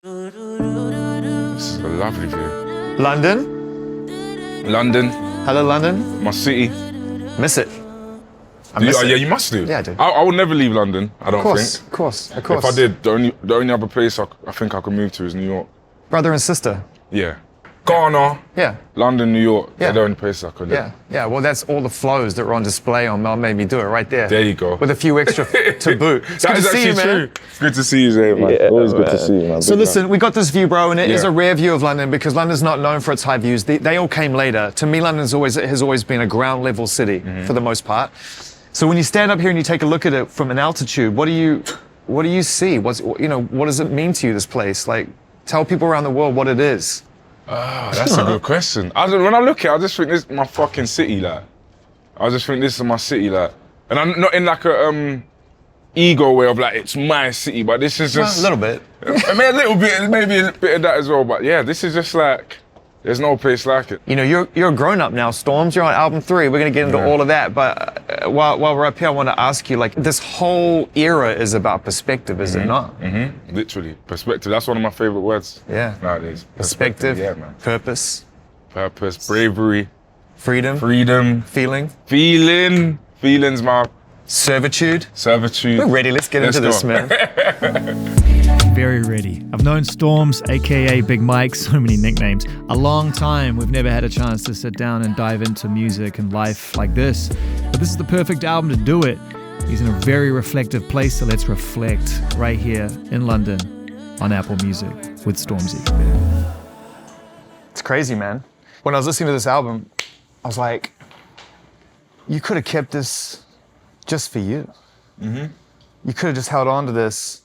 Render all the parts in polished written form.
This is a lovely view. London? London, Hello, London? my city. Miss it. I miss Yeah, it. you must do. Yeah, I do. I will never leave London, I don't Of course, think. of course, of course. If I did, the only other place I think I could move to is New York. Brother and sister. Yeah. Ghana, Yeah, London, New York, Yeah. they're the only places I could live. yeah, yeah. Well, that's all the flows that were on display on Made Me Do It right there. There you go. With a few extra to boot. It's That good is to see you, actually man. true. Good to see you, Zay, man. Always good to see you, man. So Big listen, we got this view, bro, and it is Yeah. a rare view of London because London's not known for its high views. They all came later. To me, London has always been a ground level city for the most part. So when you stand up here and you take a look at it from an altitude, what do you see? What does it mean to you, this place? Like, tell people around the world what it is. Oh, that's a good question. When I look at it, I just think this is my fucking city, like. I just think this is my city, like. And I'm not in like a ego way of like, it's my city, but this is just... A little bit. I mean, a little bit, maybe a bit of that as well, but yeah, this is just like, there's no place like it. You know, you're a grown up now, Storms. You're on album 3. We're gonna get into all of that. But while we're up here, I want to ask you, like, this whole era is about perspective, is it not? Literally, perspective. That's one of my favorite words Yeah. nowadays. Perspective, Yeah, man. purpose, Purpose, bravery, freedom, freedom, feeling, feelings, my servitude. servitude. We're ready. Let's get into this, go. man. Very ready. I've known Storms, aka Big Mike, so many nicknames, a long time. We've never had a chance to sit down and dive into music and life like this. But this is the perfect album to do it. He's in a very reflective place, so let's reflect right here in London on Apple Music with Stormzy. It's crazy, man. When I was listening to this album, I was like, you could have kept this just for you. You could have just held on to this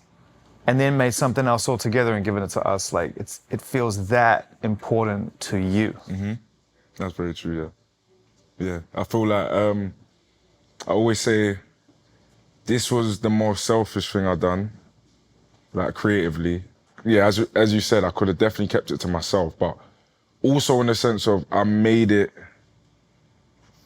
and then made something else altogether and given it to us. Like, it feels that important to you. That's very true, yeah. Yeah, I feel like, I always say, this was the most selfish thing I've done, like creatively. Yeah, as you said, I could have definitely kept it to myself, but also in the sense of I made it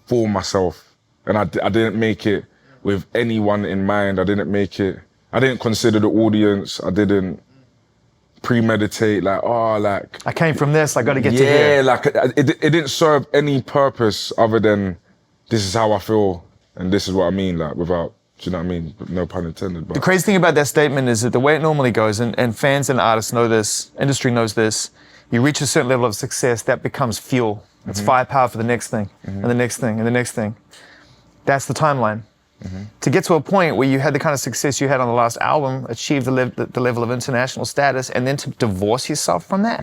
for myself. And I didn't make it with anyone in mind. I didn't consider the audience. I didn't premeditate, like, I came from this, I got to get to yeah, here. like it didn't serve any purpose other than this is how I feel and this is what I mean, like, without, do you know what I mean? No pun intended. But The crazy thing about that statement is that the way it normally goes, and fans and artists know this, industry knows this, you reach a certain level of success, that becomes fuel. It's firepower for the next thing, and the next thing, and the next thing. That's the timeline. To get to a point where you had the kind of success you had on the last album, achieve the level of international status, and then to divorce yourself from that,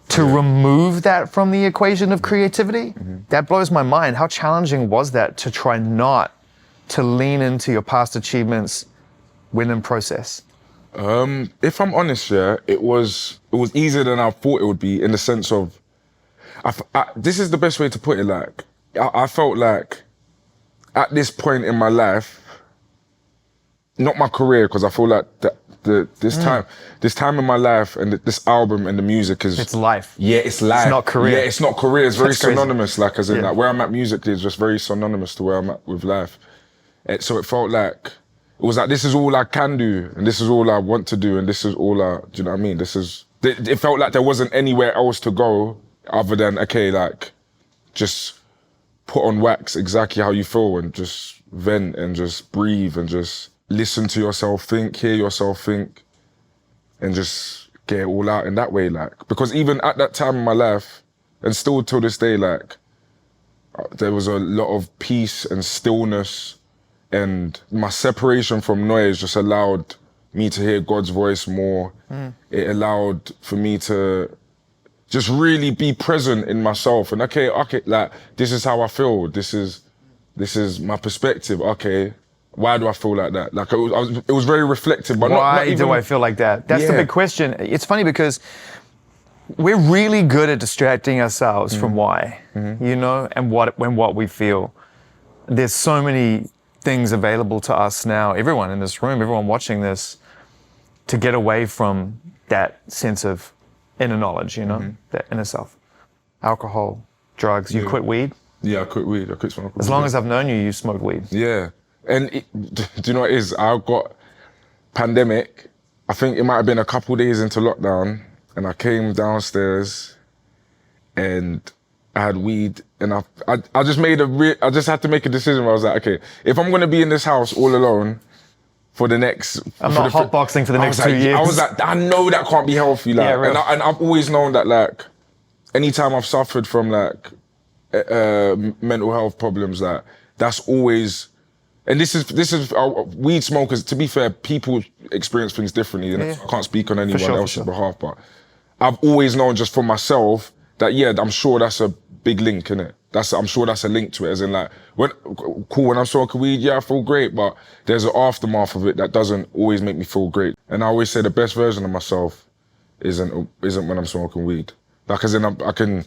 to remove that from the equation of creativity, that blows my mind. How challenging was that to try not to lean into your past achievements within process? if I'm honest, yeah, it was easier than I thought it would be, in the sense of, this is the best way to put it, like, I felt like at this point in my life, not my career, because I feel like this time in my life and this album and the music is... It's life. Yeah, it's life. It's not career. Yeah, it's not career. It's very That's crazy. synonymous, like, as in, Yeah. like, where I'm at musically is just very synonymous to where I'm at with life. So it felt like, it was like, this is all I can do, and this is all I want to do, and this is all do you know what I mean? It felt like there wasn't anywhere else to go other than, okay, like, just put on wax exactly how you feel and just vent and just breathe and just listen to yourself think, hear yourself think, and just get it all out in that way, like. Because even at that time in my life, and still till this day, like, there was a lot of peace and stillness, and my separation from noise just allowed me to hear God's voice more. It allowed for me to just really be present in myself, and okay, like, this is how I feel. This is my perspective. Okay, why do I feel like that? Like, it was very reflective, but Why not even, do I feel like that? That's the Yeah. big question. It's funny because we're really good at distracting ourselves from why, you know, and what we feel. There's so many things available to us now, everyone in this room, everyone watching this, to get away from that sense of inner knowledge, you know, that inner self. Alcohol, drugs. You quit weed? Yeah, I quit weed. I quit smoking. As long as I've known you, you smoked weed. Yeah, and do you know what it is? I got pandemic, I think it might have been a couple days into lockdown, and I came downstairs, and I had weed, and I just made I just had to make a decision where I was like, okay, if I'm gonna be in this house all alone for the next, I'm not hotboxing for the next 2 years. I was like, I know that can't be healthy, like, Yeah, real. and I've always known that, like, anytime I've suffered from like mental health problems, like that's always, and this is weed smokers. To be fair, people experience things differently. And I can't speak on anyone else's behalf, but I've always known just for myself that I'm sure that's a big link in it. I'm sure that's a link to it. As in, like, when I'm smoking weed, I feel great, but there's an aftermath of it that doesn't always make me feel great. And I always say the best version of myself isn't when I'm smoking weed. Like, as in,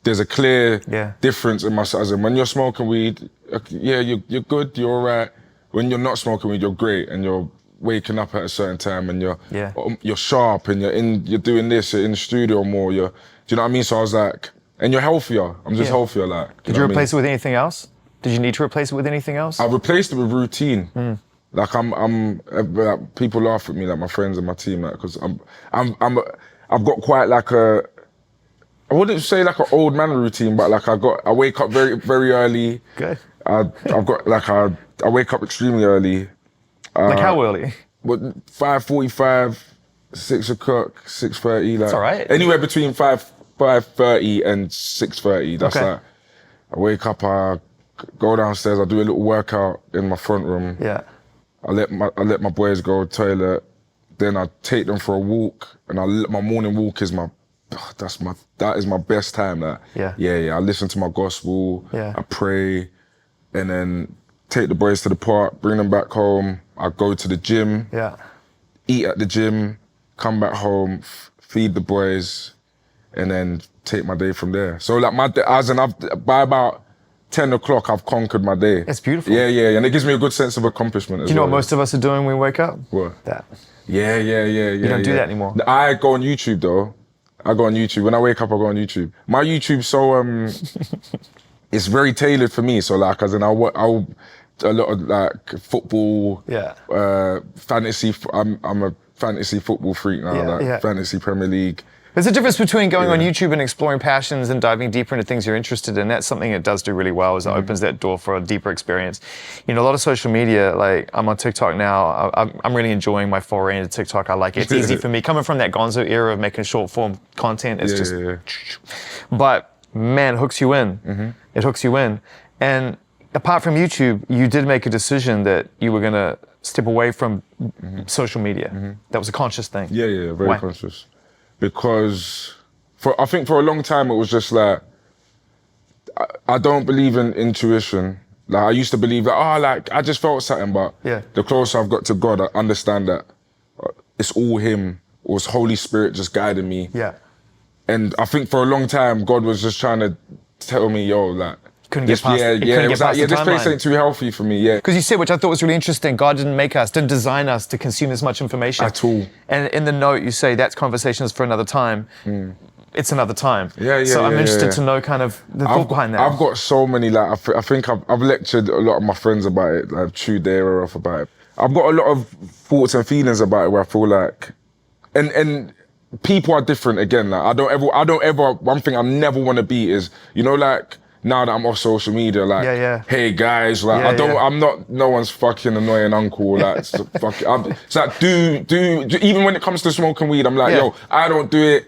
there's a clear difference in myself. As in, when you're smoking weed, you're good, you're all right. When you're not smoking weed, you're great, and you're waking up at a certain time, and you're sharp, and you're doing this, you're in the studio more. Do you know what I mean? So I was like, and you're healthier. I'm just healthier, like. Did you replace it with anything else? Did you need to replace it with anything else? I replaced it with routine. Like like, people laugh at me, like my friends and my team, like, because I've got quite like I wouldn't say like an old man routine, but like I wake up very, very early. Good. I've got like I wake up extremely early. Like how early? 5:45, 6 o'clock, 6:30. Like, that's all right. Anywhere between 5:30 and 6:30. That's like, I wake up, I go downstairs, I do a little workout in my front room. Yeah. I let my boys go to the toilet, then I take them for a walk, and my morning walk is that is my best time. Like, I listen to my gospel, I pray, and then take the boys to the park, bring them back home. I go to the gym, eat at the gym, come back home, feed the boys, and then take my day from there. So like by about 10 o'clock, I've conquered my day. It's beautiful. Yeah, and it gives me a good sense of accomplishment as well. Do you know what most of us are doing when we wake up? What? That. Yeah. You don't do that anymore. I go on YouTube though. I go on YouTube. When I wake up, I go on YouTube. My YouTube's so, it's very tailored for me. So like, as in I'll a lot of like football, fantasy. I'm a fantasy football freak now, fantasy Premier League. There's a difference between going on YouTube and exploring passions and diving deeper into things you're interested in. That's something it does do really well, is it opens that door for a deeper experience. You know, a lot of social media, like I'm on TikTok now. I'm really enjoying my foray into TikTok. I like it. It's easy for me. Coming from that Gonzo era of making short form content, it's just... But man, it hooks you in. It hooks you in. And apart from YouTube, you did make a decision that you were going to step away from social media. That was a conscious thing. Yeah, very conscious. Because I think for a long time it was just like, I don't believe in intuition. Like I used to believe that, like I just felt something, but the closer I've got to God, I understand that it's all Him, or it's Holy Spirit just guiding me. And I think for a long time, God was just trying to tell me, like, couldn't get past this place ain't too healthy for me, Because you said, which I thought was really interesting, God didn't design us to consume as much information. At all. And in the note you say, that's conversations for another time. It's another time. So I'm interested to know kind of the thought behind that. I've got so many, like, I think I've lectured a lot of my friends about it, like, chewed their ear off about it. I've got a lot of thoughts and feelings about it where I feel like, and people are different again, like, I don't ever, one thing I never want to be is, like, now that I'm off social media, like, hey guys, like, I'm not no one's fucking annoying uncle, like, it's like, do, even when it comes to smoking weed, I'm like, yo, I don't do it,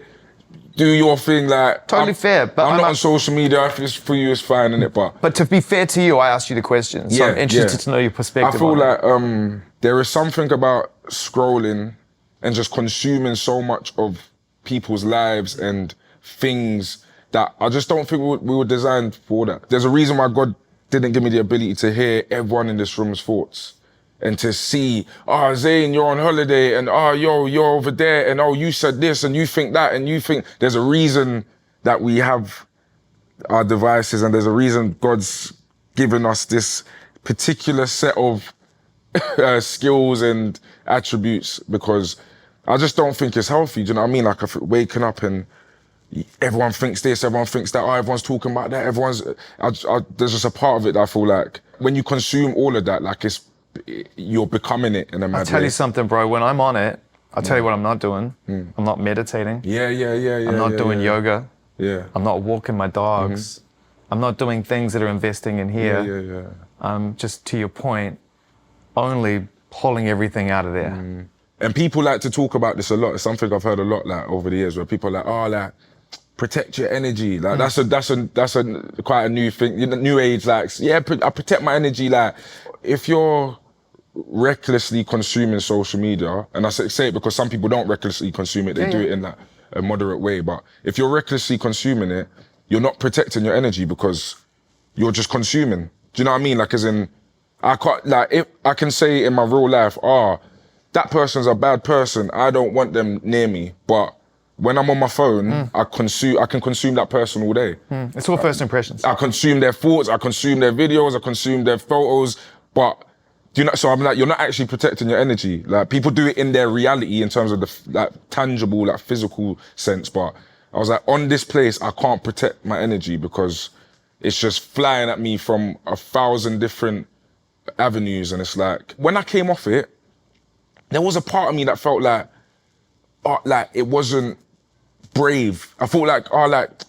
do your thing, like. Totally fair, but I'm not on social media, if it's for you, it's fine, innit, But to be fair to you, I asked you the question, so I'm interested to know your perspective. I feel like there is something about scrolling and just consuming so much of people's lives and things that I just don't think we were designed for that. There's a reason why God didn't give me the ability to hear everyone in this room's thoughts and to see, Zayn, you're on holiday, and you're over there, and you said this, and you think that, and you think there's a reason that we have our devices, and there's a reason God's given us this particular set of skills and attributes, because I just don't think it's healthy. Do you know what I mean? Like, waking up and everyone thinks this, everyone thinks that, everyone's talking about that, there's just a part of it that I feel like when you consume all of that, like you're becoming it in a mad way. I'll tell you something, bro, when I'm on it, I'll tell you what I'm not doing. I'm not meditating. Yeah. I'm not doing yoga. Yeah. I'm not walking my dogs. I'm not doing things that are investing in here. Yeah. I'm just, to your point, only pulling everything out of there. And people like to talk about this a lot. It's something I've heard a lot like over the years where people are like, oh, like, protect your energy. Like that's a quite a new thing. You know, new age, like, yeah, I protect my energy. Like, if you're recklessly consuming social media, and I say it because some people don't recklessly consume it, they do it in like a moderate way. But if you're recklessly consuming it, you're not protecting your energy because you're just consuming. Do you know what I mean? Like, as in, I can't, like, if I can say in my real life, that person's a bad person, I don't want them near me. But when I'm on my phone, I can consume that person all day. It's all first impressions. I consume their thoughts, I consume their videos, I consume their photos, but do you know, so I'm like, you're not actually protecting your energy. Like, people do it in their reality in terms of the like tangible, like physical sense, but I was like, on this place, I can't protect my energy because it's just flying at me from 1,000 different avenues. And it's like, when I came off it, there was a part of me that felt like it wasn't brave. I felt like,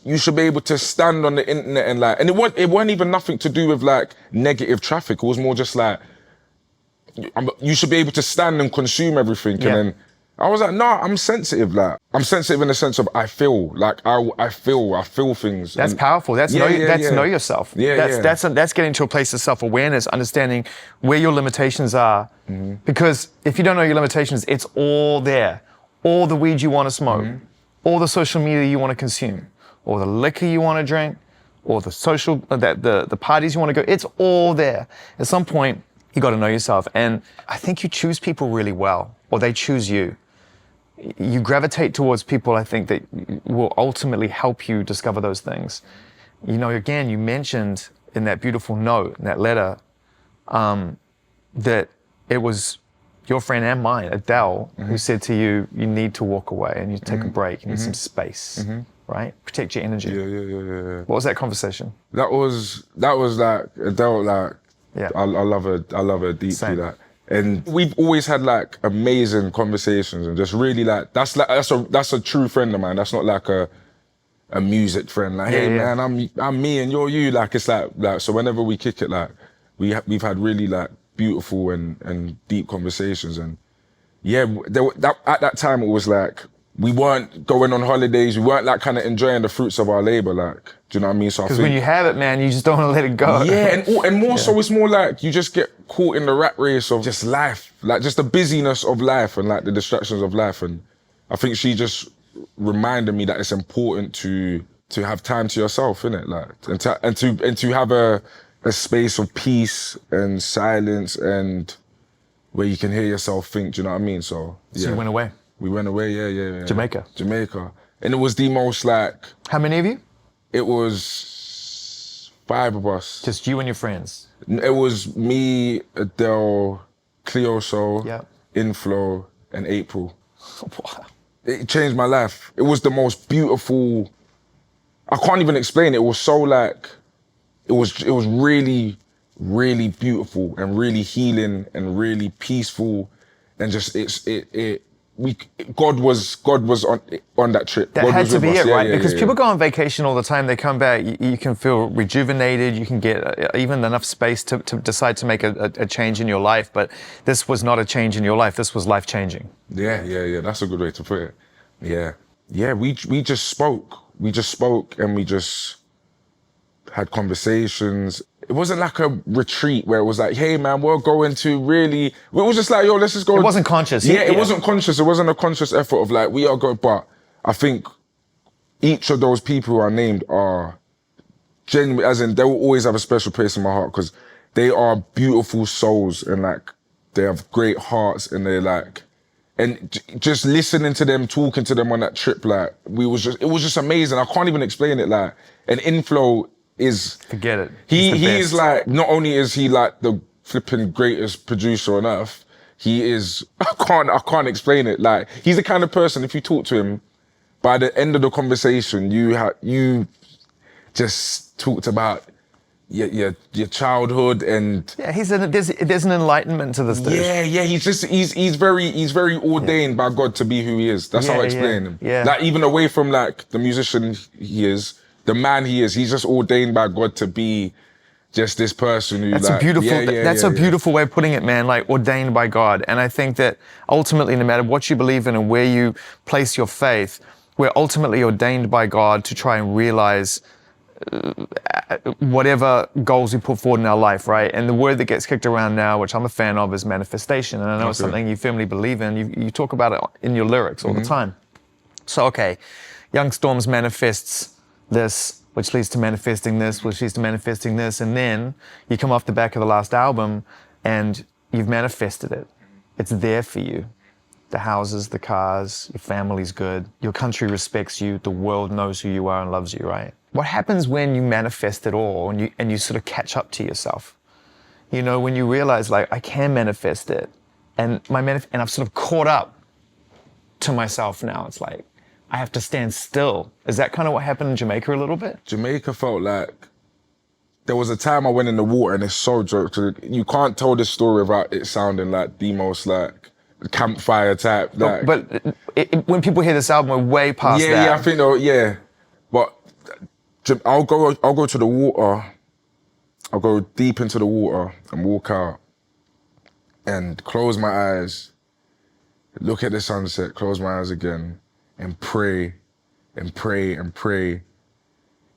you should be able to stand on the internet and like, and it wasn't even nothing to do with like negative traffic. It was more just like, you should be able to stand and consume everything. Yeah. And then I was like, no, I'm sensitive. Like, I'm sensitive in the sense of I feel things. That's And powerful. That's know yourself. That's getting to a place of self-awareness, understanding where your limitations are. Because if you don't know your limitations, it's all there. All the weed you want to smoke, all the social media you want to consume, or the liquor you want to drink, or the social the parties you want to go. It's all there. At some point, you got to know yourself. And I think you choose people really well, or they choose you. You gravitate towards people, I think, that will ultimately help you discover those things. You know, again, you mentioned in that beautiful note, in that letter, that it was your friend and mine, Adele, who said to you, you need to walk away and you take a break, you need some space, right? Protect your energy. Yeah. What was that conversation? That was like Adele, like, Yeah. I love her deeply. Same. Like, and we've always had like amazing conversations and just really like that's a true friend of mine. That's not like a music friend. Like, hey man, I'm me and you're you. Like, it's like so whenever we kick it, like we've had really like beautiful and deep conversations. And yeah, at that time it was like we weren't going on holidays. We weren't like kind of enjoying the fruits of our labor. Like, do you know what I mean? So Because when you have it, man, you just don't want to let it go. Yeah, and more so, it's more like you just get caught in the rat race of just life, like just the busyness of life and like the distractions of life. And I think she just reminded me that it's important to have time to yourself, innit? Like, and to have a space of peace and silence and where you can hear yourself think. Do you know what I mean? So yeah. So you went away. We went away, yeah. Jamaica. And it was the most like... How many of you? It was 5 of us. Just you and your friends? It was me, Adele, Cleoso, Inflow, and April. Wow. It changed my life. It was the most beautiful... I can't even explain it. It was so like... It was really, really beautiful and really healing and really peaceful. And just, God was on that trip. That God had was to with be us. it, right? Because yeah. people go on vacation all the time. They come back. You can feel rejuvenated. You can get even enough space to decide to make a change in your life. But this was not a change in your life. This was life changing. Yeah. That's a good way to put it. Yeah. We just spoke. We spoke and we just had conversations. It wasn't like a retreat where it was like, hey man, we're going to really... It was just like, yo, let's just go. It wasn't conscious. Yeah, it wasn't conscious. It wasn't a conscious effort of like, we are going... But I think each of those people who are named are genuine, as in they will always have a special place in my heart because they are beautiful souls and like, they have great hearts and they're like... And just listening to them, talking to them on that trip, like, it was just amazing. I can't even explain it, like, an Inflow is... Forget it. He is like, not only is he like the flipping greatest producer on earth, he is, I can't explain it. Like, he's the kind of person, if you talk to him, by the end of the conversation, you just talked about your childhood and Yeah, there's an enlightenment to this dude. yeah, he's very ordained by God to be who he is. That's how I explain him. Yeah. Like even away from like the musician he is, the man he is, he's just ordained by God to be just this person who That's like, a beautiful way of putting it, man, like ordained by God. And I think that ultimately, no matter what you believe in and where you place your faith, we're ultimately ordained by God to try and realize whatever goals we put forward in our life, right? And the word that gets kicked around now, which I'm a fan of, is manifestation. And I know it's something you firmly believe in. You talk about it in your lyrics all the time. So, okay, Young Storms manifests this, which leads to manifesting this, which leads to manifesting this. And then you come off the back of the last album and you've manifested it. It's there for you. The houses, the cars, your family's good, your country respects you, the world knows who you are and loves you, right? What happens when you manifest it all and you sort of catch up to yourself? You know, when you realize like, I can manifest it and and I've sort of caught up to myself now. It's like, I have to stand still. Is that kind of what happened in Jamaica a little bit? Jamaica felt like there was a time I went in the water and it's so joke. You can't tell this story without it sounding like the most like campfire type. Like, But when people hear this album, we're way past that. Yeah, I think though, yeah. But I'll go to the water. I'll go deep into the water and walk out and close my eyes, look at the sunset, close my eyes again and pray and pray and pray.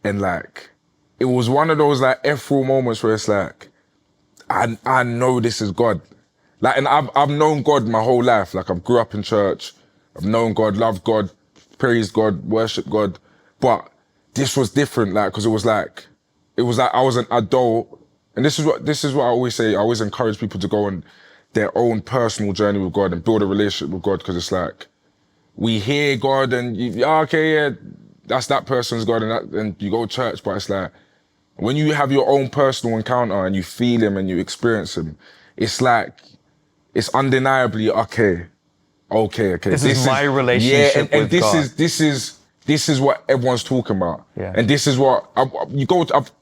And like, it was one of those like ethereal moments where it's like, I know this is God. Like, and I've known God my whole life. Like I grew up in church. I've known God, loved God, praised God, worshiped God. But this was different, like, because it was like I was an adult. And this is what I always say. I always encourage people to go on their own personal journey with God and build a relationship with God, because it's like, we hear God and that's that person's God and you go to church, but it's like, when you have your own personal encounter and you feel him and you experience him, it's like, it's undeniably, okay. This is my relationship with God. This is what everyone's talking about. Yeah. And this is what, I've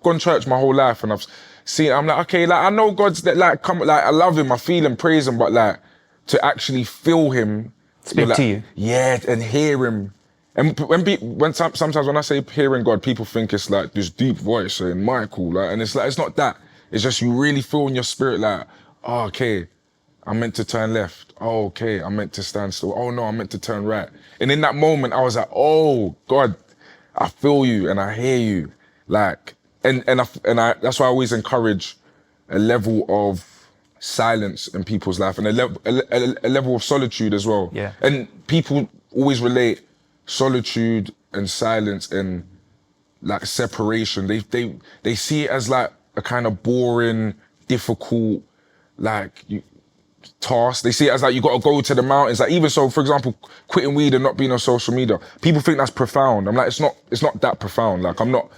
gone to church my whole life and I've seen, I'm like, okay, like I know God's that like, I love him, I feel him, praise him, but like to actually feel him. Speak like, to you. Yeah, and hear him. And sometimes when I say hearing God, people think it's like this deep voice saying Michael, like, and it's like, it's not that. It's just you really feel in your spirit like, oh, okay, I'm meant to turn left. Oh, okay, I'm meant to stand still. Oh no, I'm meant to turn right. And in that moment, I was like, oh God, I feel you and I hear you. Like, and I that's why I always encourage a level of silence in people's life and a level of solitude as well. Yeah. And people always relate solitude and silence and like separation. They see it as like a kind of boring, difficult, like task. They see it as like you got to go to the mountains. Like even so, for example, quitting weed and not being on social media. People think that's profound. I'm like, it's not that profound. Like I'm not.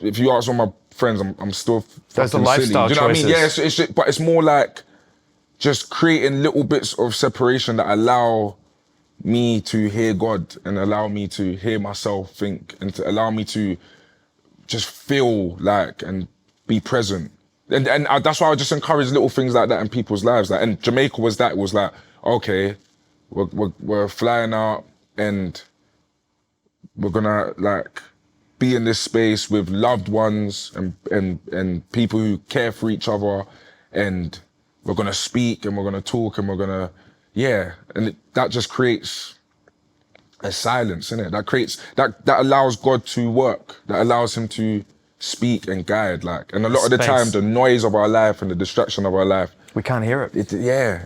If you ask all my friends, I'm still That's the fucking lifestyle silly. Do you know choices. what I mean? Yeah, it's but it's more like just creating little bits of separation that allow me to hear God and allow me to hear myself think and to allow me to just feel like and be present. And that's why I just encourage little things like that in people's lives. Like, and Jamaica was that. It was like, okay, we're flying out and we're gonna like be in this space with loved ones and people who care for each other, and we're gonna speak and we're gonna talk and we're gonna, and that just creates a silence, innit? That creates, that allows God to work, that allows him to speak and guide, like, and a lot of the time, the noise of our life and the distraction of our life, we can't hear it.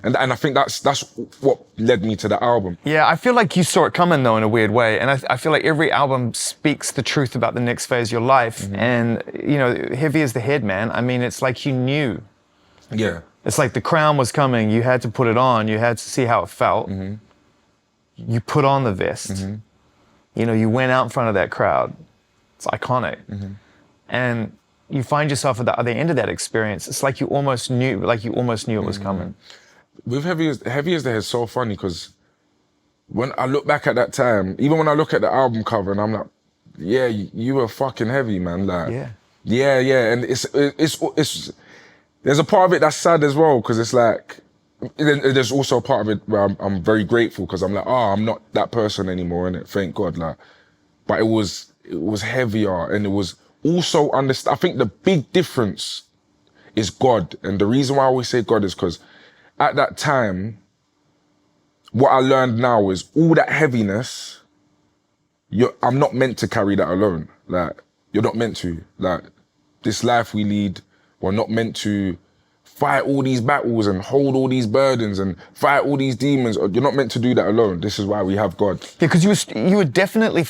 And I think that's what led me to the album. Yeah, I feel like you saw it coming though in a weird way, and I feel like every album speaks the truth about the next phase of your life. Mm-hmm. And you know, heavy as the head, man. I mean, it's like you knew. Yeah. It's like the crown was coming. You had to put it on. You had to see how it felt. Mm-hmm. You put on the vest. Mm-hmm. You know, you went out in front of that crowd. It's iconic. Mm-hmm. And you find yourself at the other end of that experience. It's like you almost knew it was coming. With Heavy as the Head, it's so funny because when I look back at that time, even when I look at the album cover and I'm like, yeah, you were fucking heavy, man. Like, Yeah, and it's there's a part of it that's sad as well, because it's like, there's also a part of it where I'm very grateful, because I'm like, I'm not that person anymore, innit? Thank God, like. But it was heavier, and it was also I think the big difference is God, and the reason why I always say God is because at that time, what I learned now is all that heaviness. I'm not meant to carry that alone. Like, you're not meant to. Like, this life we lead, we're not meant to fight all these battles and hold all these burdens and fight all these demons. You're not meant to do that alone. This is why we have God. Yeah, because you were definitely,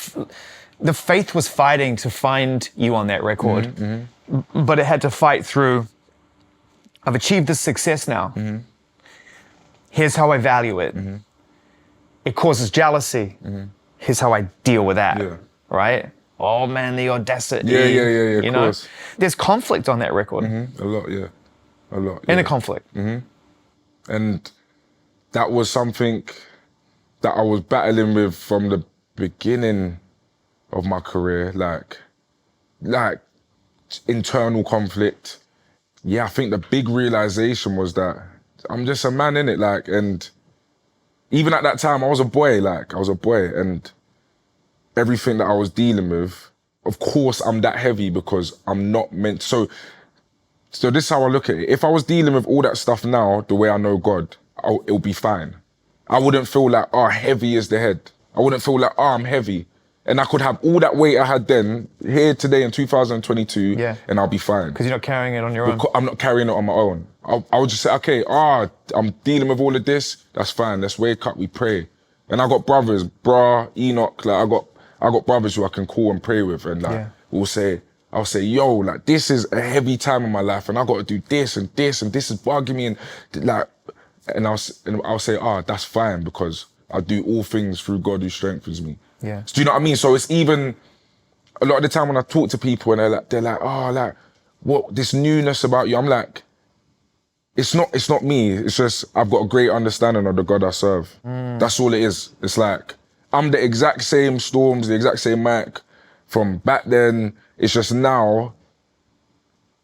the faith was fighting to find you on that record, but it had to fight through, I've achieved this success now. Here's how I value it. It causes jealousy. Here's how I deal with that, right? Oh man, the audacity. Yeah, you know? Course. There's conflict on that record. A lot, yeah. A lot. And a conflict. And that was something that I was battling with from the beginning of my career, like internal conflict. Yeah, I think the big realization was that I'm just a man, innit? Like, and even at that time, I was a boy, and everything that I was dealing with, of course, I'm that heavy because I'm not meant. So this is how I look at it. If I was dealing with all that stuff now, the way I know God, it'll be fine. I wouldn't feel like, heavy is the head. I wouldn't feel like, I'm heavy. And I could have all that weight I had then, here today in 2022, and I'll be fine. Because you're not carrying it on your own. I'm not carrying it on my own. I would just say, okay, I'm dealing with all of this, that's fine, let's wake up, we pray. And I got brothers, Enoch, like I got brothers who I can call and pray with, and like I'll say, yo, like this is a heavy time in my life, and I got to do this and this and this is bugging me, and like, and I'll say, that's fine, because I do all things through God who strengthens me. Yeah. So do you know what I mean? So it's even a lot of the time when I talk to people and they're like, what, this newness about you? I'm like, it's not me. It's just I've got a great understanding of the God I serve. That's all it is. It's like I'm the exact same Storms, the exact same Mike from back then. It's just now,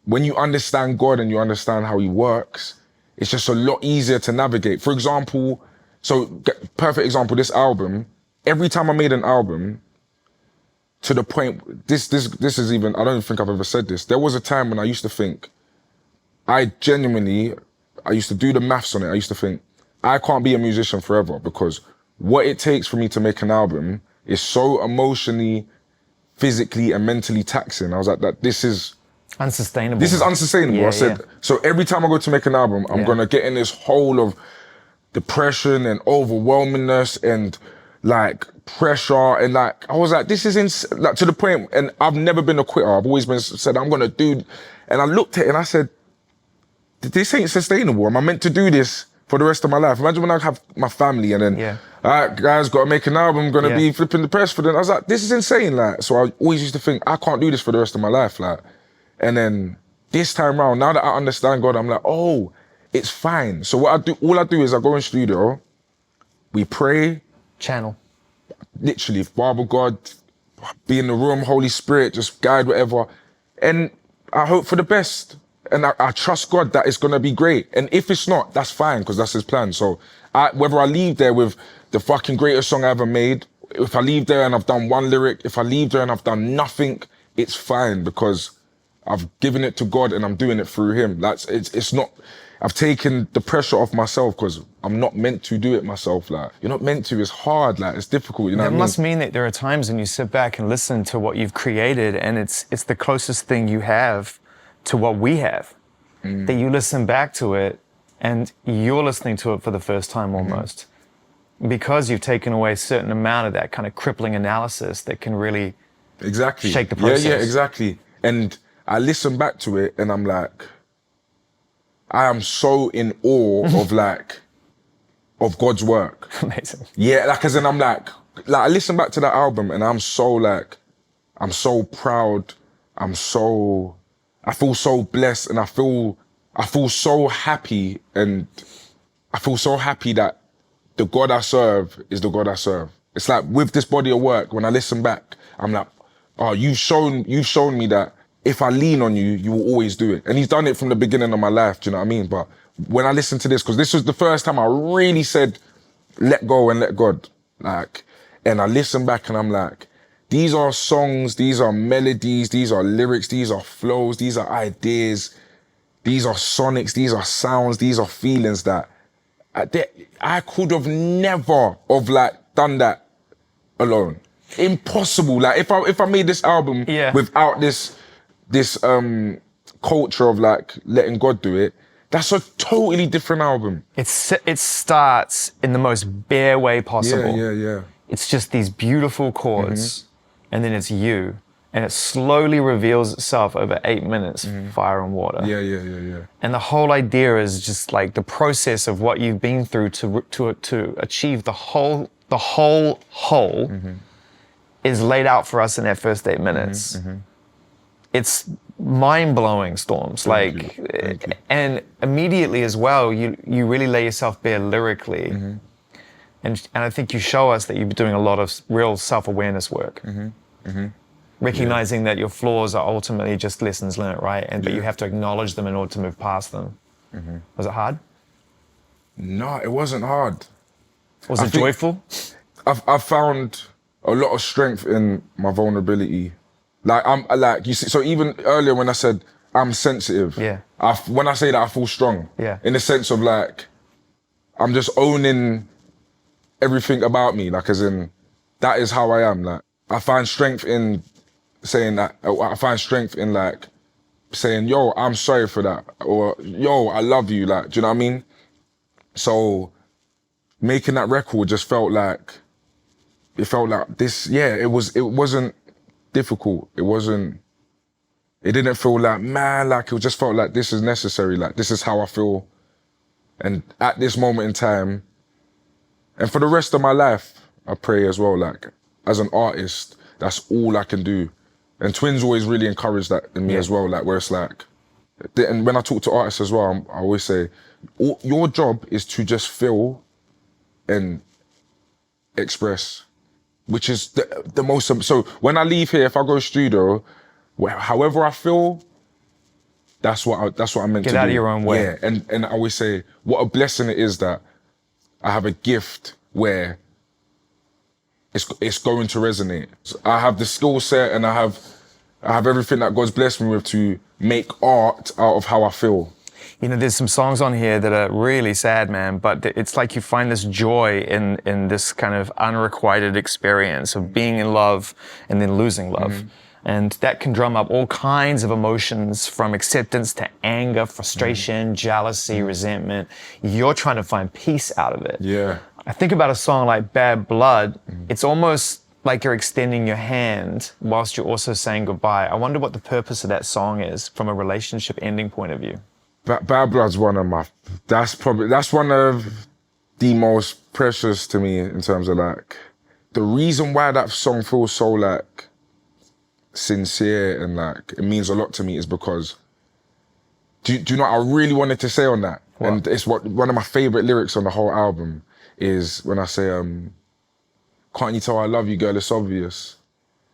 when you understand God and you understand how he works, it's just a lot easier to navigate. For example, perfect example, this album, every time I made an album, to the point, this is even, I don't think I've ever said this. There was a time when I used to think, I used to do the maths on it. I used to think, I can't be a musician forever, because what it takes for me to make an album is so emotionally, physically and mentally taxing. I was like, this is unsustainable. This is unsustainable. Yeah, I said, so every time I go to make an album, I'm gonna get in this hole of depression and overwhelmingness and like pressure, and like I was like, this is like to the point, and I've never been a quitter. I've always been said I'm gonna do, and I looked at it and I said, this ain't sustainable. Am I meant to do this for the rest of my life? Imagine when I have my family and then, all right, guys, got to make an album, gonna be flipping the press for them. I was like, this is insane. Like, so I always used to think, I can't do this for the rest of my life. Like, and then this time around, now that I understand God, I'm like, oh, it's fine. So all I do is I go in studio, we pray. Channel. Literally, Bible, God, be in the room, Holy Spirit, just guide whatever. And I hope for the best. And I trust God that it's gonna be great. And if it's not, that's fine, because that's his plan. So whether I leave there with the fucking greatest song I ever made, if I leave there and I've done one lyric, if I leave there and I've done nothing, it's fine, because I've given it to God and I'm doing it through him. It's not, I've taken the pressure off myself, because I'm not meant to do it myself. Like, you're not meant to, it's hard, like, it's difficult, you know what I mean? It must mean that there are times when you sit back and listen to what you've created, and it's the closest thing you have to what we have, that you listen back to it and you're listening to it for the first time almost, because you've taken away a certain amount of that kind of crippling analysis that can really shake the process. Yeah, exactly. And I listen back to it and I'm like, I am so in awe of God's work. Amazing. Yeah, like, as in I'm like I listen back to that album and I'm so proud. I feel so blessed, and I feel so happy, and I feel so happy that the God I serve is the God I serve. It's like with this body of work, when I listen back, I'm like, oh, you've shown me that if I lean on you, you will always do it. And he's done it from the beginning of my life, do you know what I mean? But when I listened to this, because this was the first time I really said, let go and let God. Like, and I listen back and I'm like, these are songs, these are melodies, these are lyrics, these are flows, these are ideas, these are sonics, these are sounds, these are feelings that I could have never have like done that alone. Impossible. Like if I made this album without this culture of like letting God do it, that's a totally different album. It starts in the most bare way possible. Yeah. It's just these beautiful chords, and then it's you, and it slowly reveals itself over 8 minutes, Fire and Water. Yeah. And the whole idea is just like the process of what you've been through to achieve the whole is laid out for us in that first 8 minutes. It's mind-blowing, Storms. Thank you. And immediately as well, you really lay yourself bare lyrically. And I think you show us that you're doing a lot of real self-awareness work. Recognizing that your flaws are ultimately just lessons learned, right? But you have to acknowledge them in order to move past them. Was it hard? No, it wasn't hard. Was it joyful? I've found a lot of strength in my vulnerability. Like I'm like you see. So even earlier when I said I'm sensitive, when I say that I feel strong. In the sense of like I'm just owning everything about me. Like as in that is how I am. Like I find strength in saying that. I find strength in like saying, "Yo, I'm sorry for that," or "Yo, I love you." Like, do you know what I mean? So making that record just felt like this. Yeah, it wasn't difficult. It didn't feel like, man, like it just felt like this is necessary. Like this is how I feel. And at this moment in time, and for the rest of my life, I pray as well, like as an artist, that's all I can do. And Twins always really encouraged that in me as well, like where it's like, and when I talk to artists as well, I always say, your job is to just feel and express, which is the most, so when I leave here, if I go studio, however I feel, that's what I'm meant to do. Get out of your own way. Yeah, and I always say, what a blessing it is that I have a gift where it's going to resonate. So I have the skill set and I have everything that God's blessed me with to make art out of how I feel. You know, there's some songs on here that are really sad, man, but it's like you find this joy in this kind of unrequited experience of being in love and then losing love. And that can drum up all kinds of emotions from acceptance to anger, frustration, jealousy, resentment. You're trying to find peace out of it. Yeah. I think about a song like Bad Blood. It's almost like you're extending your hand whilst you're also saying goodbye. I wonder what the purpose of that song is from a relationship ending point of view. Bad Blood's that's one of the most precious to me in terms of like, the reason why that song feels so like sincere and like it means a lot to me is because, do you know what I really wanted to say on that? What? And it's one of my favorite lyrics on the whole album is when I say, can't you tell I love you, girl, it's obvious.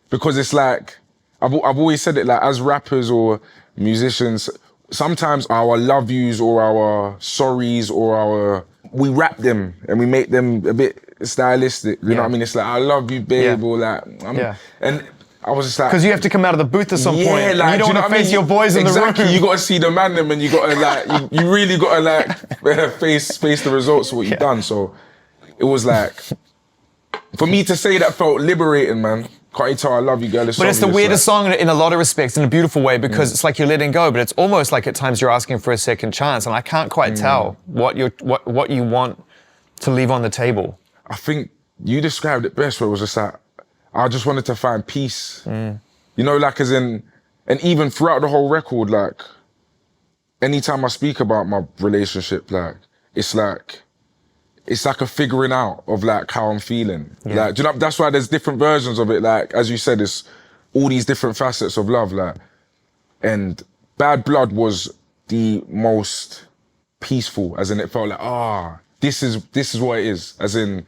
Because it's like, I've always said it, like as rappers or musicians, sometimes our love yous or our sorries or we rap them and we make them a bit stylistic. You know what I mean? It's like, I love you, babe, or like, and I was just like, because you have to come out of the booth at some point. Like, and you don't want to face your boys in the room. Exactly, you got to see the man them and you got to like, you really got to like face the results of what you've done. So it was like, for me to say that felt liberating, man. Can't you tell I love you, girl? But it's the weirdest song in a lot of respects, in a beautiful way, because it's like you're letting go, but it's almost like at times you're asking for a second chance, and I can't quite tell what you want to leave on the table. I think you described it best, where it was just like, I just wanted to find peace. You know, like as in, and even throughout the whole record, like, anytime I speak about my relationship, like, it's like a figuring out of like how I'm feeling. Like, do you know, that's why there's different versions of it. Like, as you said, it's all these different facets of love. Like, and Bad Blood was the most peaceful, as in it felt like, this is what it is. As in,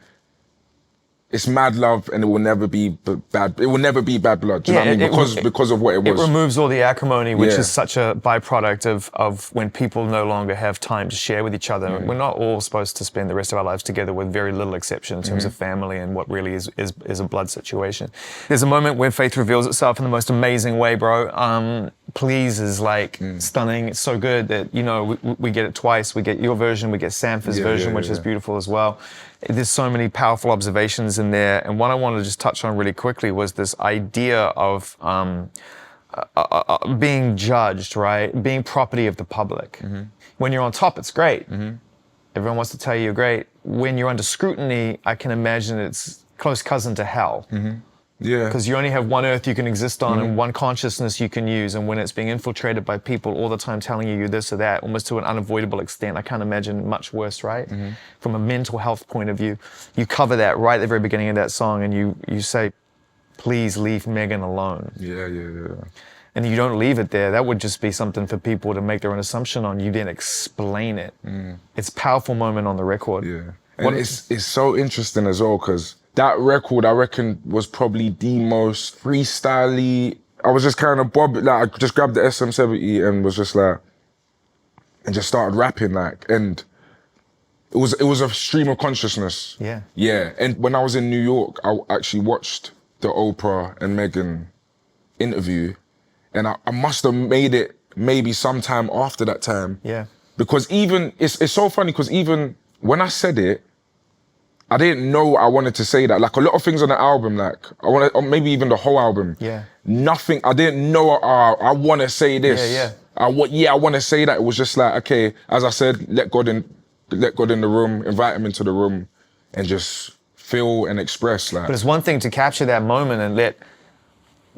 it's mad love, and it will never be bad. It will never be bad blood. Do you know what I mean? Because of what it was. It removes all the acrimony, which Yeah. is such a byproduct of when people no longer have time to share with each other. We're not all supposed to spend the rest of our lives together, with very little exception in terms of family and what really is a blood situation. There's a moment where faith reveals itself in the most amazing way, bro. Please is like stunning. It's so good that, you know, we get it twice. We get your version, we get Sanford's version, which is beautiful as well. There's so many powerful observations in there. And one I wanted to just touch on really quickly was this idea of being judged, right? Being property of the public. When you're on top, it's great. Everyone wants to tell you you're great. When you're under scrutiny, I can imagine it's close cousin to hell. Yeah. Because you only have one earth you can exist on and one consciousness you can use. And when it's being infiltrated by people all the time telling you this or that, almost to an unavoidable extent, I can't imagine much worse, right? From a mental health point of view, you cover that right at the very beginning of that song, and you say, please leave Meghan alone. Yeah. And you don't leave it there. That would just be something for people to make their own assumption on. You didn't explain it. It's a powerful moment on the record. Yeah. And it's so interesting as well, because that record, I reckon, was probably the most freestyle-y. I was just kind of I just grabbed the SM70 and was just like, and just started rapping, like, and it was a stream of consciousness. Yeah. Yeah. And when I was in New York, I actually watched the Oprah and Meghan interview, and I must have made it maybe sometime after that time. Yeah. Because even, it's so funny, because even when I said it, I didn't know I wanted to say that. Like a lot of things on the album, like or maybe even the whole album. Yeah. Nothing. I didn't know. I want to say this. Yeah. I want to say that. It was just like, okay, as I said, let God in the room, invite him into the room, and just feel and express. Like, But it's one thing to capture that moment and let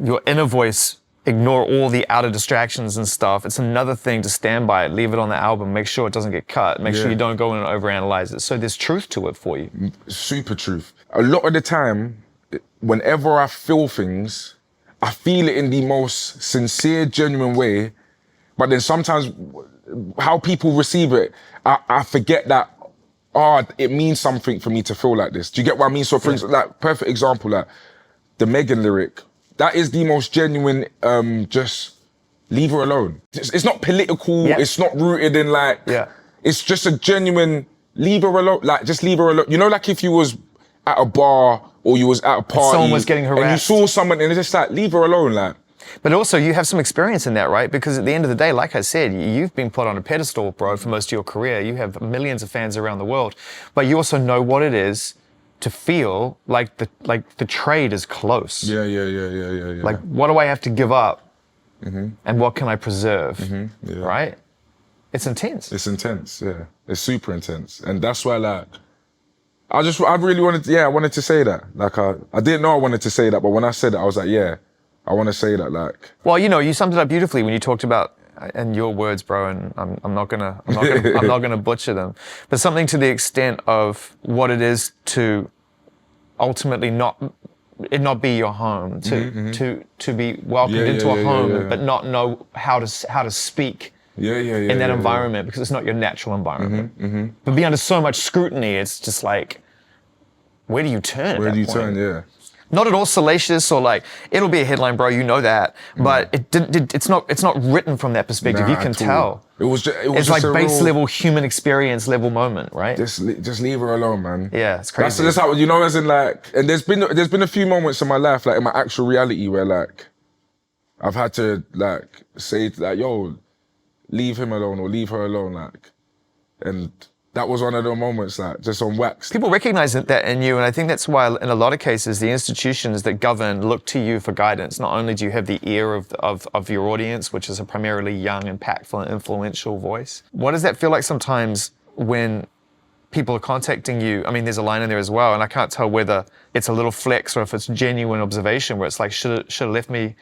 your inner voice ignore all the outer distractions and stuff. It's another thing to stand by it, leave it on the album, make sure it doesn't get cut, make sure you don't go in and overanalyze it. So there's truth to it for you. Super truth. A lot of the time, whenever I feel things, I feel it in the most sincere, genuine way. But then sometimes how people receive it, I forget that, it means something for me to feel like this. Do you get what I mean? So for instance, like, perfect example, like the Meghan lyric, that is the most genuine, just leave her alone. It's not political, it's not rooted in like, it's just a genuine, leave her alone, like just leave her alone. You know, like if you was at a bar or you was at a party. Someone was getting harassed. And you saw someone and it's just like, leave her alone, like. But also you have some experience in that, right? Because at the end of the day, like I said, you've been put on a pedestal, bro, for most of your career. You have millions of fans around the world, but you also know what it is to feel like the trade is close. Yeah. Like, what do I have to give up, and what can I preserve? Right? It's intense. It's intense. Yeah, it's super intense, and that's why, like, I really wanted. I wanted to say that. Like, I didn't know I wanted to say that, but when I said it, I was like, yeah, I want to say that. Like, well, you know, you summed it up beautifully when you talked about, in your words, bro, and I'm not gonna butcher them, but something to the extent of what it is to ultimately not be your home, to be welcomed into a home, but not know how to speak in that environment, because it's not your natural environment. But be under so much scrutiny, it's just like, where do you turn? Where do you turn? Yeah. Not at all salacious or like, it'll be a headline, bro, you know that. But it's not written from that perspective. You can tell. It's like base level human experience level moment, right? Just leave her alone, man. Yeah, it's crazy. That's how, you know, as in like, and there's been a few moments in my life, like in my actual reality, where like I've had to like say like, yo, leave him alone or leave her alone, like, and that was one of the moments, like, just on wax. People recognize that in you, and I think that's why in a lot of cases, the institutions that govern look to you for guidance. Not only do you have the ear of your audience, which is a primarily young, impactful, and influential voice. What does that feel like sometimes when people are contacting you? I mean, there's a line in there as well, and I can't tell whether it's a little flex or if it's genuine observation, where it's like, should have left me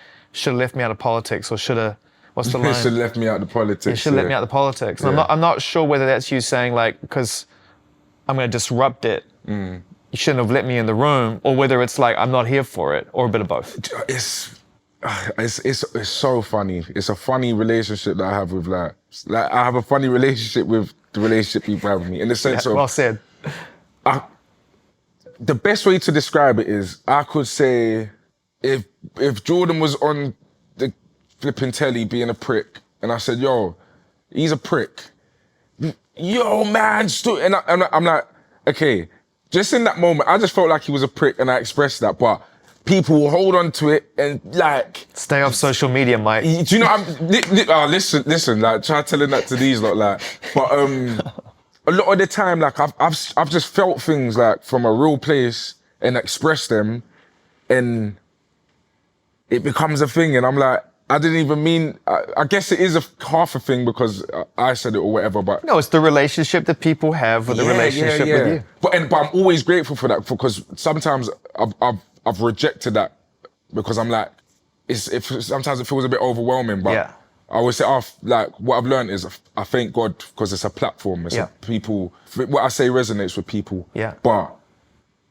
out of politics, or should have. What's the line? Should have left me out of the politics. You should have left me out of the politics. And I'm not sure whether that's you saying like, because I'm going to disrupt it, you shouldn't have let me in the room, or whether it's like, I'm not here for it, or a bit of both. It's so funny. It's a funny relationship that I have with like I have a funny relationship with the relationship people have with me, in the sense of. Well said. the best way to describe it is, I could say, if Jordan was on the flipping telly being a prick, and I said, yo, he's a prick. Yo, man, and I'm like, okay, just in that moment, I just felt like he was a prick and I expressed that, but people will hold on to it and like... Stay off social media, Mike. Do you know, listen, like, try telling that to these lot, like, but a lot of the time, like, I've just felt things, like, from a real place and expressed them, and it becomes a thing, and I'm like, I didn't even mean, I guess it is half a thing because I said it or whatever, but... No, it's the relationship that people have with the relationship with you. But I'm always grateful for that, because sometimes I've rejected that because I'm like, sometimes it feels a bit overwhelming, but Yeah. I always say, like, what I've learned is I thank God because it's a platform. It's people, what I say resonates with people. Yeah. But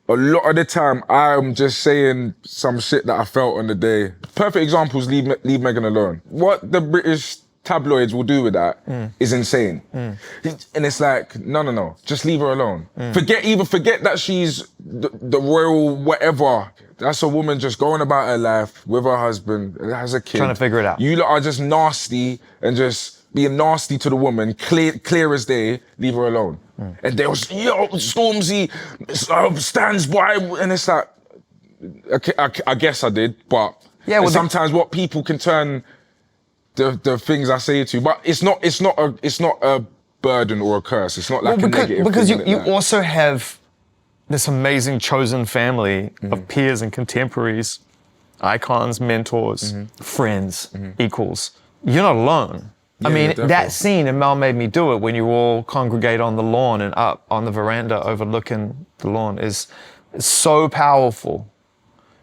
a lot of the time, I'm just saying some shit that I felt on the day. Perfect examples, leave Meghan alone. What the British tabloids will do with that is insane. And it's like, no, just leave her alone. Forget that she's the royal whatever. That's a woman just going about her life with her husband, has a kid. Trying to figure it out. You lot are just nasty and just being nasty to the woman, clear as day, leave her alone. And there was, yo, Stormzy stands by, and it's like, okay, I guess I did, but sometimes what people can turn the things I say to, but it's not a burden or a curse. It's not like a negative because thing, you also have this amazing chosen family of peers and contemporaries, icons, mentors, friends, equals. You're not alone. I mean, that scene in Mal Made Me Do It, when you all congregate on the lawn and up on the veranda overlooking the lawn, is so powerful.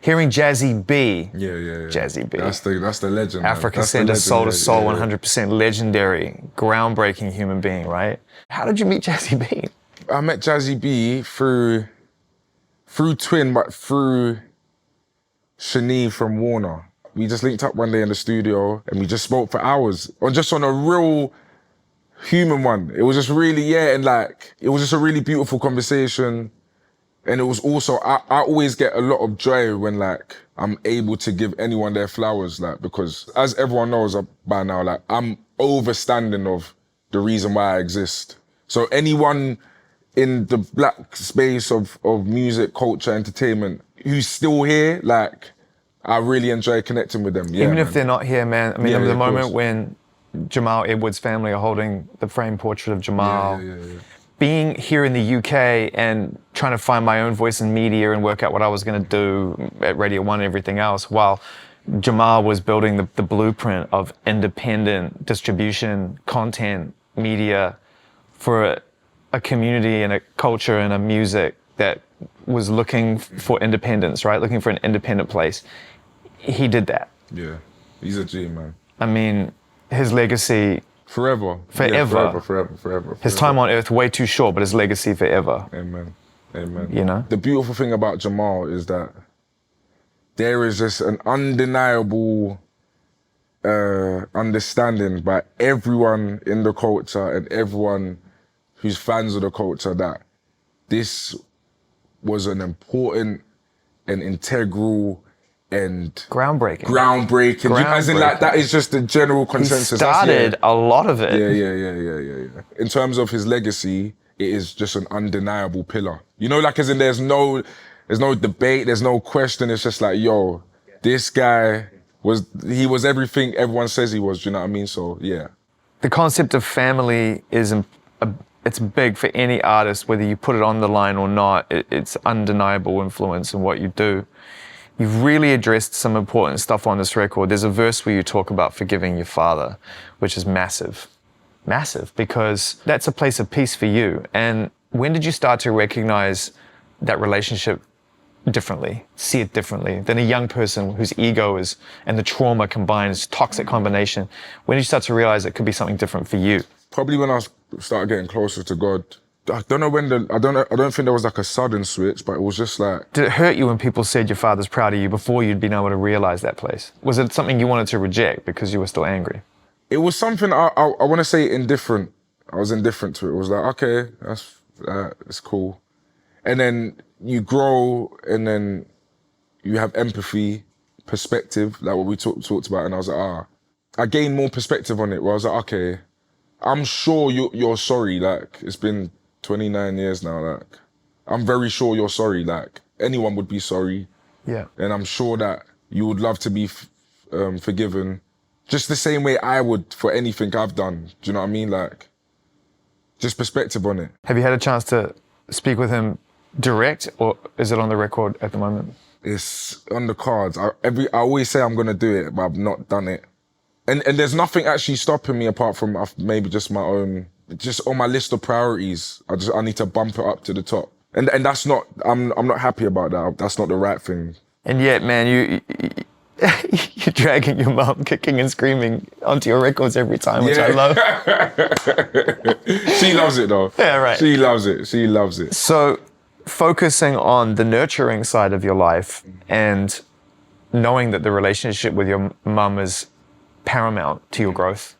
Hearing Jazzy B. Yeah. Jazzy B. That's the legend. Africa Center, soul to soul, 100% legendary, groundbreaking human being, right? How did you meet Jazzy B? I met Jazzy B through Twin, but through Shani from Warner. We just linked up one day in the studio and we just spoke for hours on a real human one. It was just really, and like, it was just a really beautiful conversation. And it was also, I always get a lot of joy when like, I'm able to give anyone their flowers, like, because as everyone knows by now, like, I'm overstanding of the reason why I exist. So anyone in the black space of music, culture, entertainment, who's still here, like, I really enjoy connecting with them. Even if they're not here, man. I mean, the moment course. when Jamal Edwards' family are holding the framed portrait of Jamal, being here in the UK and trying to find my own voice in media and work out what I was going to do at Radio 1 and everything else, while Jamal was building the blueprint of independent distribution, content, media for a community and a culture and a music that was looking for independence, right? Looking for an independent place. He did that. Yeah, he's a G, man. I mean, his legacy... Forever. His time on earth way too short, but his legacy forever. Amen. You know? The beautiful thing about Jamal is that there is just an undeniable understanding by everyone in the culture and everyone who's fans of the culture that this was an important and integral and groundbreaking. As in, like, that is just the general consensus. He started a lot of it. Yeah. In terms of his legacy, it is just an undeniable pillar. You know, like, as in there's no debate, there's no question. It's just like, yo, this guy was everything everyone says he was. Do you know what I mean? So yeah. The concept of family is it's big for any artist, whether you put it on the line or not. It's undeniable influence in what you do. You've really addressed some important stuff on this record. There's a verse where you talk about forgiving your father, which is massive. Massive, because that's a place of peace for you. And when did you start to recognize that relationship differently, see it differently than a young person whose ego is, and the trauma combined, is toxic combination? When did you start to realize it could be something different for you? Probably when I started getting closer to God. I don't think there was like a sudden switch, but it was just like... Did it hurt you when people said your father's proud of you before you'd been able to realize that place? Was it something you wanted to reject because you were still angry? It was something I want to say indifferent. I was indifferent to it. It was like, okay, it's cool. And then you grow, and then you have empathy, perspective, like what we talked about. And I was like, I gained more perspective on it, where I was like, okay, I'm sure you're sorry. Like, it's been 29 years now. Like, I'm very sure you're sorry. Like, anyone would be sorry. Yeah. And I'm sure that you would love to be forgiven, just the same way I would for anything I've done. Do you know what I mean? Like, just perspective on it. Have you had a chance to speak with him direct, or is it on the record at the moment? It's on the cards. I always say I'm gonna do it, but I've not done it. And there's nothing actually stopping me apart from maybe just my own, just on my list of priorities. I need to bump it up to the top. And that's not, I'm not happy about that. That's not the right thing. And yet, man, you're dragging your mum kicking and screaming onto your records every time, which I love. She loves it though. Yeah, right. She loves it. She loves it. So focusing on the nurturing side of your life and knowing that the relationship with your mum is paramount to your growth,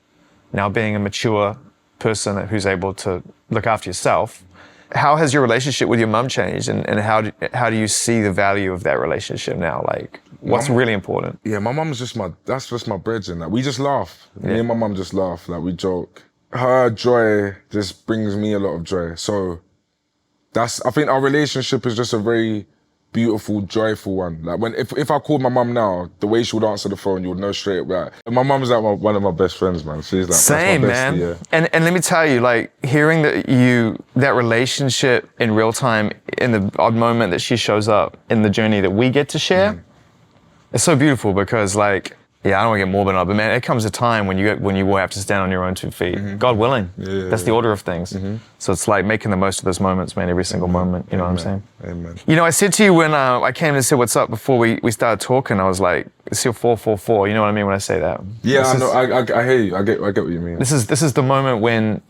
now being a mature person who's able to look after yourself, how has your relationship with your mum changed, and how do you see the value of that relationship now? Like, what's really important? Yeah, my mum's that's just my brethren. Like, we just laugh. Yeah. Me and my mum just laugh. Like, we joke. Her joy just brings me a lot of joy. So I think our relationship is just a very beautiful, joyful one. Like, if I called my mum now, the way she would answer the phone, you would know straight away. And my mum's like one of my best friends, man. She's like, same, that's my bestie, man. Yeah. And let me tell you, like, hearing that relationship in real time, in the odd moment that she shows up in the journey that we get to share, it's so beautiful, because, like, yeah, I don't want to get morbid on it, but man, it comes a time when you will have to stand on your own 2 feet. God willing. That's the order of things. So it's like making the most of those moments, man, every single moment. You know what I'm saying? Amen. You know, I said to you when I came and said what's up before we started talking, I was like, it's your 444. You know what I mean when I say that? Yeah, I know. I hear you. I get what you mean. This is the moment when,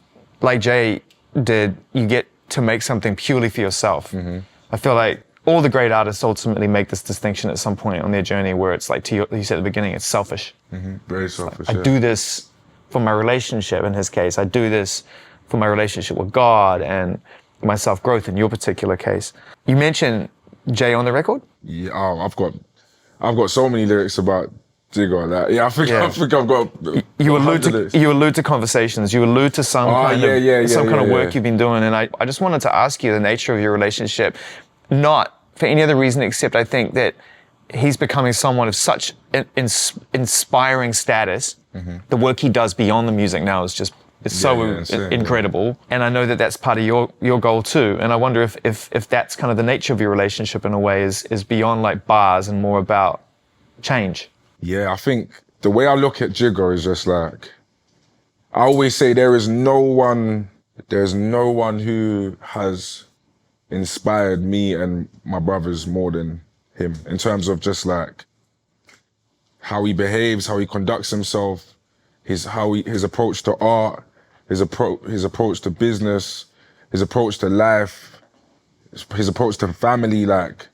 like Jay did, you get to make something purely for yourself. I feel like all the great artists ultimately make this distinction at some point on their journey, where it's like, you said at the beginning, it's selfish. Very selfish. I do this for my relationship, in his case. I do this for my relationship with God and my self-growth in your particular case. You mentioned Jay on the record? Yeah, I've got so many lyrics about Jigger. Like, yeah, I think I've got. You allude to conversations. You allude to some kind of work you've been doing, and I just wanted to ask you the nature of your relationship, not for any other reason except I think that he's becoming someone of such inspiring status. The work he does beyond the music now is just incredible. And I know that that's part of your goal too. And I wonder if that's kind of the nature of your relationship in a way, is beyond like bars and more about change. Yeah, I think the way I look at Jigger is just like, I always say there's no one who has inspired me and my brothers more than him, in terms of just like how he behaves, how he conducts himself, his approach to art, his approach to business, his approach to life, his approach to family. Like,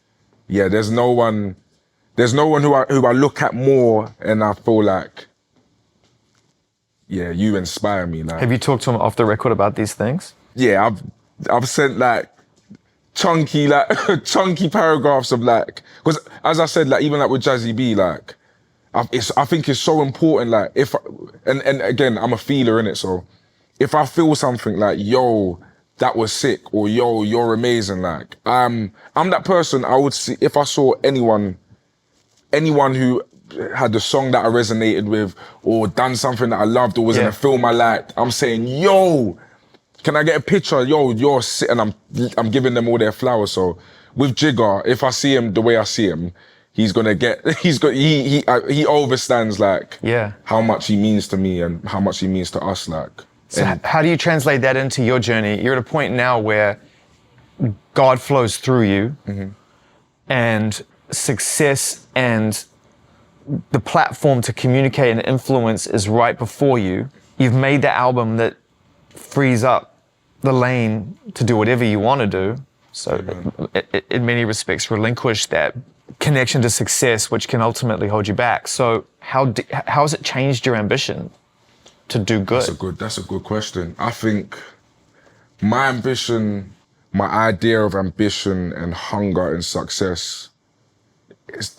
yeah, there's no one who I look at more and I feel like, yeah, you inspire me. Like, have you talked to him off the record about these things? Yeah, I've sent like chunky paragraphs of like, because as I said, like even like with Jazzy B, like I think it's so important. Like and again, I'm a feeler in it, so if I feel something like, yo, that was sick, or yo, you're amazing, like I'm that person. I would see if I saw anyone who had a song that I resonated with, or done something that I loved, or was in a film I liked, I'm saying, yo, can I get a picture? Yo, you're sitting, I'm giving them all their flowers. So with Jigger, if I see him the way I see him, he overstands like how much he means to me and how much he means to us. Like, so how do you translate that into your journey? You're at a point now where God flows through you, and success and the platform to communicate and influence is right before you. You've made the album that frees up the lane to do whatever you want to do. So in many respects, relinquish that connection to success, which can ultimately hold you back. So how has it changed your ambition to do good? That's a good question. I think my ambition my idea of ambition and hunger and success,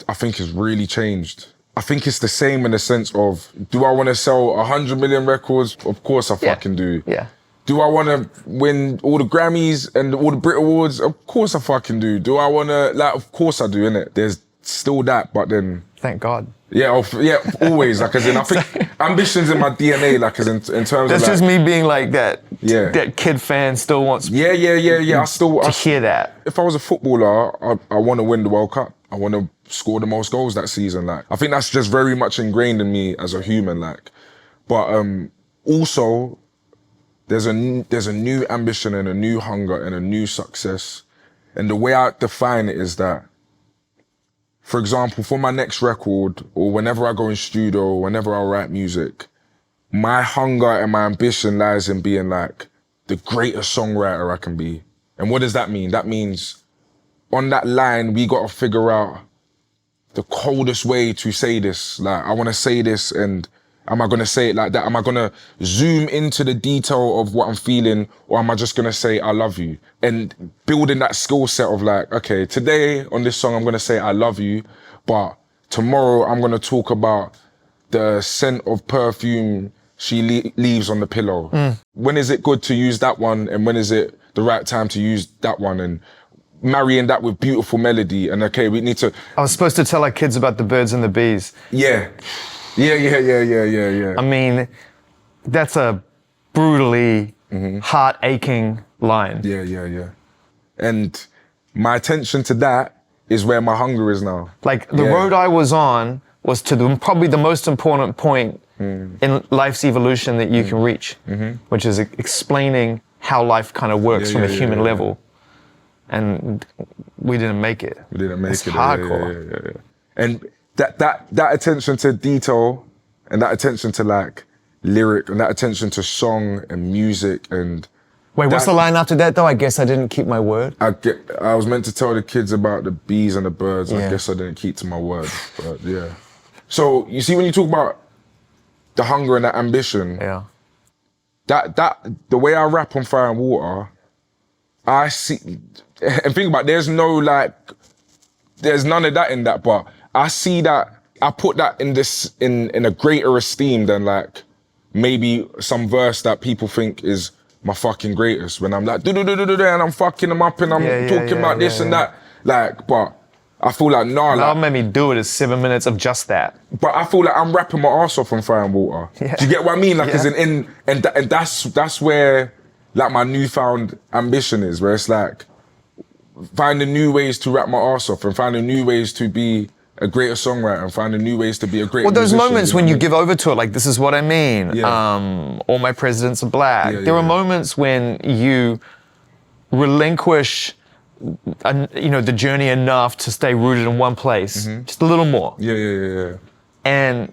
I think has really changed. I think it's the same in the sense of, do I want to sell 100 million records? Of course I fucking do. Yeah. Do I want to win all the Grammys and all the Brit Awards? Of course I fucking do. Do I want to, like, of course I do, innit? There's still that, but then... Thank God. Yeah, yeah, always. Like, as in, I think ambition's in my DNA, like, as in terms of, That's like, just me being like that. Yeah. That kid fan still wants Yeah. I hear that. If I was a footballer, I want to win the World Cup. I want to score the most goals that season. Like, I think that's just very much ingrained in me as a human. Like, but also, there's a new ambition and a new hunger and a new success, and the way I define it is that, for example, for my next record, or whenever I go in studio, or whenever I write music, my hunger and my ambition lies in being like the greatest songwriter I can be. And what does that mean? That means on that line, we got to figure out the coldest way to say this. Like, I want to say this, and am I going to say it like that? Am I going to zoom into the detail of what I'm feeling, or am I just going to say, I love you? And building that skill set of like, okay, today on this song, I'm going to say, I love you, but tomorrow I'm going to talk about the scent of perfume she leaves on the pillow. When is it good to use that one? And when is it the right time to use that one? And marrying that with beautiful melody. And okay, we need to... I was supposed to tell our kids about the birds and the bees. Yeah. I mean, that's a brutally heart-aching line. Yeah. And my attention to that is where my hunger is now. Like, the road I was on was to probably the most important point in life's evolution that you can reach, which is explaining how life kind of works from a human level. And we didn't make it. We didn't make it's it. Hardcore. Yeah. And that attention to detail, and that attention to like lyric, and that attention to song and music, and wait, what's the line after that though? I guess I didn't keep my word. I was meant to tell the kids about the bees and the birds. Yeah. I guess I didn't keep to my word. But yeah. So you see, when you talk about the hunger and that ambition, that the way I rap on Fire and Water, I see, and think about it, there's none of that in that, but I see that, I put that in a greater esteem than like maybe some verse that people think is my fucking greatest, when I'm like, and I'm fucking them up and I'm talking about this and that. Like, but I feel like, nah. That'll make me do it is 7 minutes of just that. But I feel like I'm rapping my arse off on Fire and Water. Yeah. Do you get what I mean? Like, as in that's where like my newfound ambition is, where it's like finding new ways to rap my arse off and finding new ways to be a greater songwriter and finding new ways to be a great those musician, moments when you give over to it, like, this is what I mean. Yeah. All my presidents are black. There are moments when you relinquish the journey enough to stay rooted in one place, just a little more. Yeah. And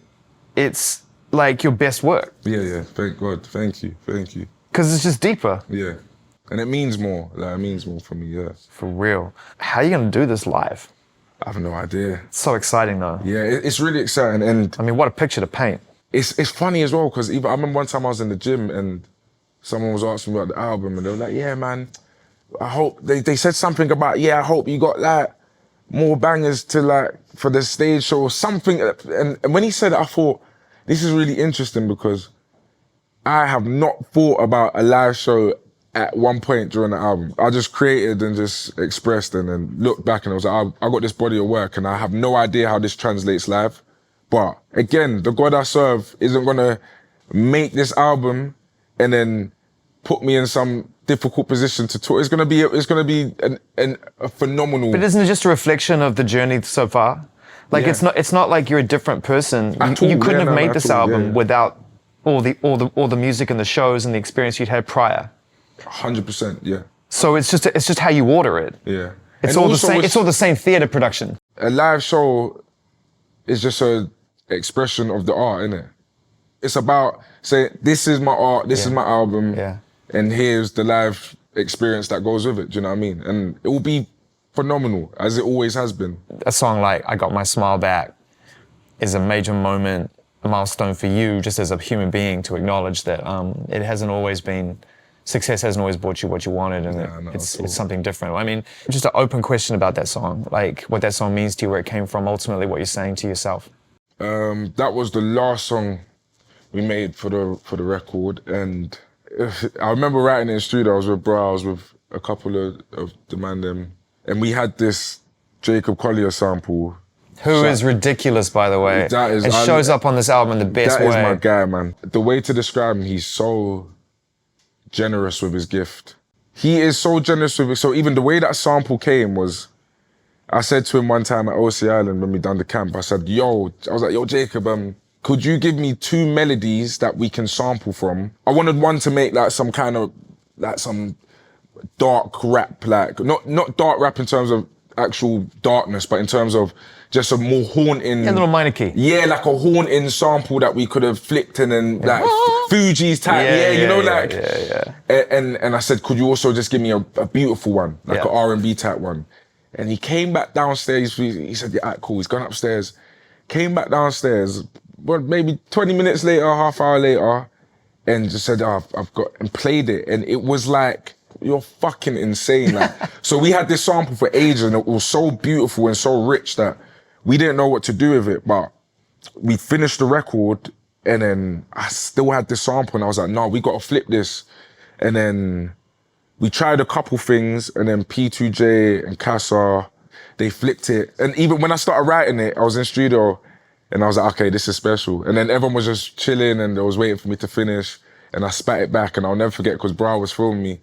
it's like your best work. Yeah. Thank God. Thank you. Because it's just deeper. Yeah. And it means more. Like, it means more for me, yeah. For real. How are you going to do this live? I have no idea. It's so exciting though. Yeah, it's really exciting. And I mean, what a picture to paint. It's funny as well, because I remember one time I was in the gym and someone was asking me about the album and they were like, yeah, man, I hope, they said something about, I hope you got like more bangers to like, for the stage show or something. And when he said it, I thought, this is really interesting, because I have not thought about a live show at one point during the album. I just created and just expressed and then looked back and I was like, I got this body of work and I have no idea how this translates live. But again, the God I serve isn't gonna make this album and then put me in some difficult position to tour. It's gonna be a phenomenal. But isn't it just a reflection of the journey so far? Like, it's not like you're a different person. You couldn't have made this album without all the music and the shows and the experience you'd had prior. 100%, yeah. So it's just how you order it. Yeah. It's all the same. It's all the same theater production. A live show is just an expression of the art, isn't it? It's about saying, this is my art, this is my album, and here's the live experience that goes with it. Do you know what I mean? And it will be phenomenal, as it always has been. A song like "I Got My Smile Back" is a major moment, a milestone for you, just as a human being, to acknowledge that it hasn't always been success hasn't always brought you what you wanted, and Yeah, no, it's at all. something different. I mean, just an open question about that song, like what that song means to you, where it came from, ultimately what you're saying to yourself. That was the last song we made for the record, and I remember writing it in the studio. I was with bro, I was with a couple of the man them, and we had this Jacob Collier sample. Who is ridiculous, by the way. That is- it shows up on this album in the best That way. is my guy, man. The way to describe him, he's so generous with his gift. He is so generous with it. So even the way that sample came was, I said to him one time at OC Island when we done the camp, I said, I was like, yo, Jacob, could you give me 2 melodies that we can sample from? I wanted one to make like some kind of, like some dark rap, like, not dark rap in terms of actual darkness, but in terms of just a more haunting. A little minor key. Yeah, like a haunting sample that we could have flicked in and like Fuji's type. And I said, could you also just give me a beautiful one, like an R&B type one? And he came back downstairs. He said, yeah, all right, cool. He's gone upstairs. Came back downstairs, but maybe 20 minutes later, half hour later, and just said, oh, I've got, and played it. And it was like, you're fucking insane. Like, so we had this sample for ages, and it was so beautiful and so rich that we didn't know what to do with it. But we finished the record, and then I still had this sample, and I was like, no, we got to flip this. And then we tried a couple things, and then P2J and Casa, they flipped it. And even when I started writing it, I was in studio, and I was like, okay, this is special. And then everyone was just chilling, and they was waiting for me to finish, and I spat it back, and I'll never forget, because Bra was filming me.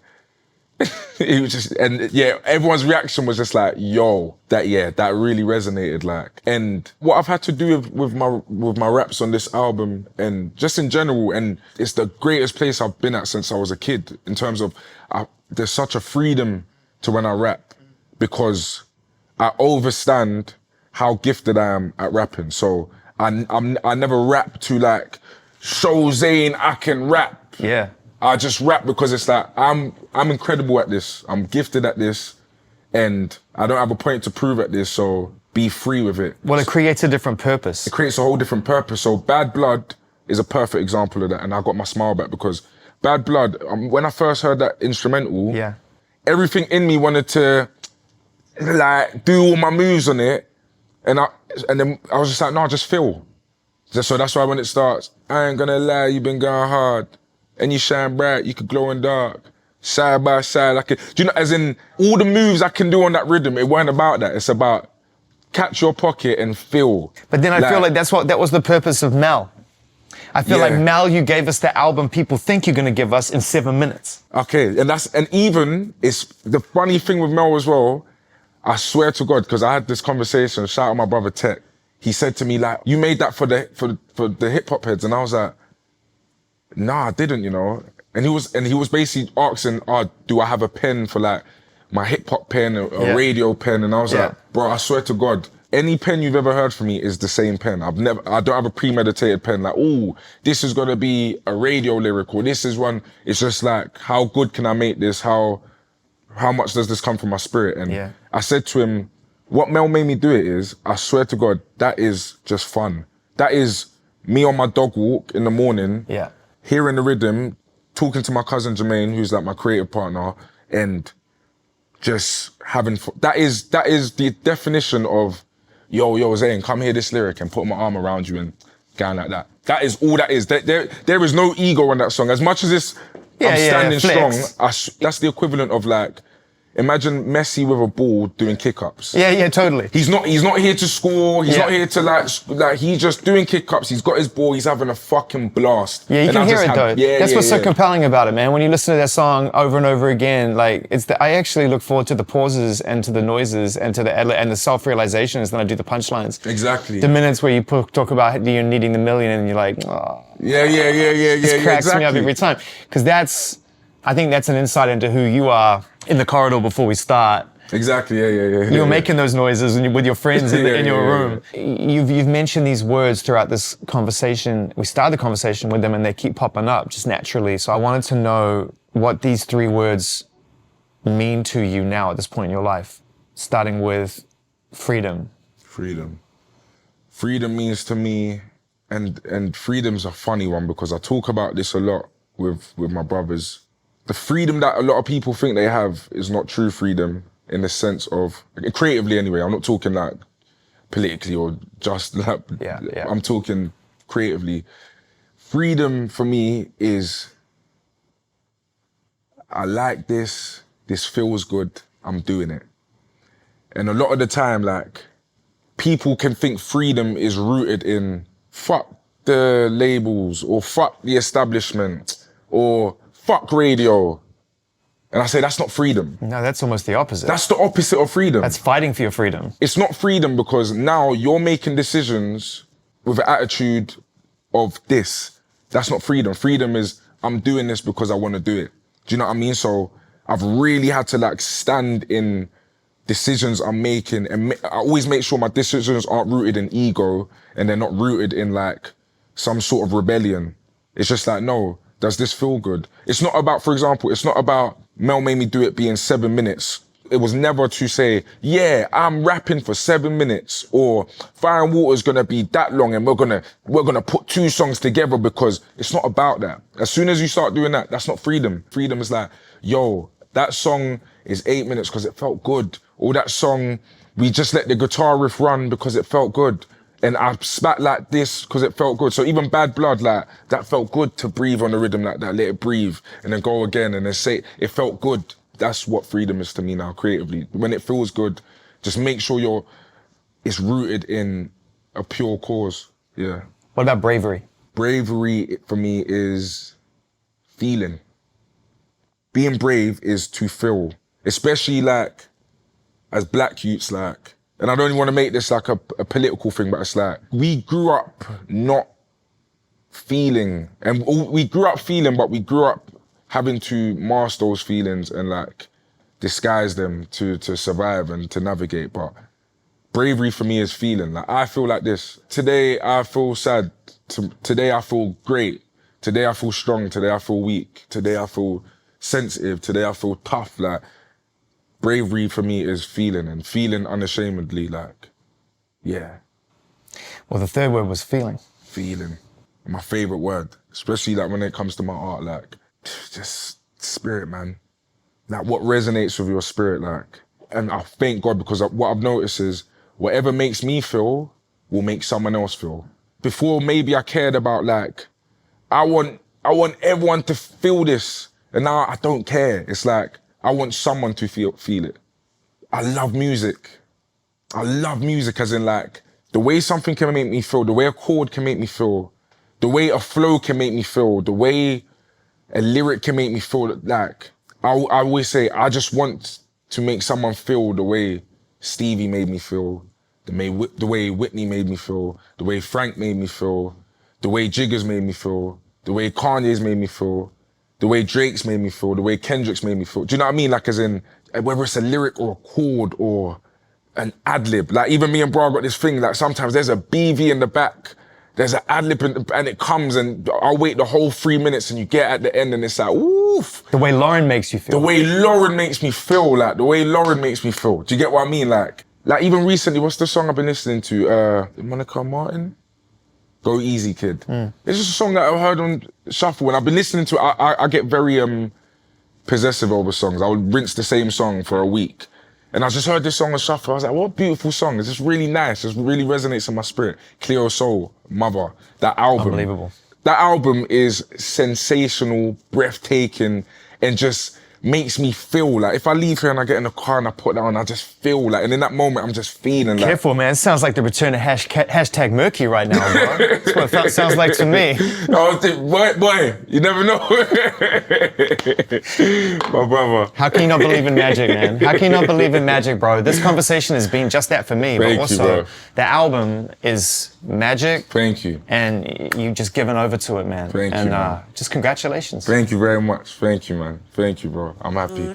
He was just, and yeah, everyone's reaction was just like, yo, that really resonated, like. And what I've had to do with my raps on this album, and just in general, and it's the greatest place I've been at since I was a kid, in terms of, there's such a freedom to when I rap, because I understand how gifted I am at rapping. So I never rap to like, show Zayn I can rap. Yeah. I just rap because it's like, I'm incredible at this. I'm gifted at this, and I don't have a point to prove at this, so be free with it. Well, it creates a different purpose. It creates a whole different purpose. So Bad Blood is a perfect example of that, and I got my smile back, because Bad Blood, when I first heard that instrumental, everything in me wanted to like do all my moves on it, and then I was just like, no, just feel. So that's why when it starts, I ain't gonna lie, you been going hard. And you shine bright, you could glow in dark, side by side. Do you know, as in all the moves I can do on that rhythm, it weren't about that. It's about catch your pocket and feel. But then I feel like that was the purpose of Mel. I feel like Mel, you gave us the album people think you're gonna give us in 7 minutes. Okay, and even, it's the funny thing with Mel as well, I swear to God, because I had this conversation, shout out my brother Tech. He said to me like, you made that for the hip hop heads, and I was like, nah, I didn't, you know. And he was basically asking, do I have a pen for like my hip hop pen, a radio pen? And I was like, bro, I swear to God, any pen you've ever heard from me is the same pen. I don't have a premeditated pen like, oh, this is gonna be a radio lyric, or this is one. It's just like, how good can I make this? How much does this come from my spirit? And I said to him, what Mel made me do it is, I swear to God, that is just fun. That is me on my dog walk in the morning. Hearing the rhythm, talking to my cousin Jermaine, who's like my creative partner, and just having fun. That is the definition of, yo, Zayn, come hear this lyric, and put my arm around you and going like that. That is all that is. There is no ego on that song. As much as it's, I'm standing strong, that's the equivalent of like, imagine Messi with a ball doing kick-ups. Yeah, totally. He's not here to score. He's not here to like, he's just doing kick-ups. He's got his ball. He's having a fucking blast. Yeah, you can hear it though. That's what's so compelling about it, man. When you listen to that song over and over again, like I actually look forward to the pauses and to the noises and to the self-realizations than I do the punchlines. Exactly. The minutes where you talk about you needing the million and you're like, oh. Yeah. It cracks me up every time. Because I think that's an insight into who you are in the corridor before we start. Exactly, yeah. You're making those noises with your friends in your room. You've mentioned these words throughout this conversation. We started the conversation with them and they keep popping up just naturally. So I wanted to know what these 3 words mean to you now at this point in your life, starting with freedom. Freedom means to me, and freedom's a funny one, because I talk about this a lot with my brothers, the freedom that a lot of people think they have is not true freedom in the sense of, creatively anyway, I'm not talking like politically or just like, Yeah. I'm talking creatively. Freedom for me is, I like this feels good, I'm doing it. And a lot of the time, like, people can think freedom is rooted in fuck the labels or fuck the establishment or fuck radio. And I say that's not freedom. No, that's almost the opposite. That's the opposite of freedom. That's fighting for your freedom. It's not freedom because now you're making decisions with an attitude of this. That's not freedom. Freedom is, I'm doing this because I want to do it. Do you know what I mean? So I've really had to like stand in decisions I'm making, and I always make sure my decisions aren't rooted in ego and they're not rooted in like some sort of rebellion. It's just like, no, does this feel good? It's not about, for example, it's not about Mel made me do it being 7 minutes. It was never to say, yeah, I'm rapping for 7 minutes, or Fire and Water's gonna be that long and we're gonna put 2 songs together, because it's not about that. As soon as you start doing that, that's not freedom. Freedom is like, yo, that song is 8 minutes because it felt good. Or that song, we just let the guitar riff run because it felt good. And I spat like this because it felt good. So even Bad Blood, like, that felt good to breathe on the rhythm like that, let it breathe, and then go again, and then say, it felt good. That's what freedom is to me now, creatively. When it feels good, just make sure it's rooted in a pure cause, yeah. What about bravery? Bravery for me is feeling. Being brave is to feel, especially like, as black youths, like, and I don't even want to make this like a political thing, but it's like, we grew up not feeling, and we grew up feeling, but we grew up having to mask those feelings and like disguise them to survive and to navigate. But bravery for me is feeling. Like, I feel like this. Today I feel sad. Today I feel great. Today I feel strong. Today I feel weak. Today I feel sensitive. Today I feel tough. Like, bravery for me is feeling, and feeling unashamedly, like, yeah. Well, the third word was feeling. Feeling. My favorite word, especially like when it comes to my art, like, just spirit, man. Like, what resonates with your spirit, like. And I thank God, because what I've noticed is whatever makes me feel will make someone else feel. Before, maybe I cared about like, I want everyone to feel this, and now I don't care. It's like, I want someone to feel it. I love music. I love music as in like, the way something can make me feel, the way a chord can make me feel, the way a flow can make me feel, the way a lyric can make me feel. Like, I always say, I just want to make someone feel the way Stevie made me feel, the way Whitney made me feel, the way Frank made me feel, the way Jiggers made me feel, the way Kanye's made me feel, the way Drake's made me feel, the way Kendrick's made me feel. Do you know what I mean? Like, as in, whether it's a lyric or a chord or an ad-lib. Like, even me and Bra got this thing, like, sometimes there's a BV in the back, there's an ad-lib and it comes, and I'll wait the whole 3 minutes, and you get at the end and it's like, oof. The way Lauren makes you feel. The way Lauren makes me feel, like, the way Lauren makes me feel. Do you get what I mean? Like even recently, what's the song I've been listening to? Monica Martin? Go Easy Kid. It's just a song that I've heard on shuffle, and I've been listening to it. I get very possessive over songs. I would rinse the same song for a week. And I just heard this song on shuffle. I was like, what a beautiful song. It's just really nice. It really resonates in my spirit. Cleo Soul, Mother, that album. Unbelievable. That album is sensational, breathtaking, and just makes me feel like, if I leave here and I get in the car and I put that on, I just feel like, and in that moment, I'm just feeling like. Careful, man. It sounds like the return of hashtag Murky right now, bro. That's what it sounds like to me. Boy, you never know. My brother. How can you not believe in magic, man? How can you not believe in magic, bro? This conversation has been just that for me, Thank but you, also bro. the album is magic. Thank you. And you've just given over to it, man. Thank you, and man. Just congratulations. Thank you very much. Thank you, man. Thank you, bro. I'm happy.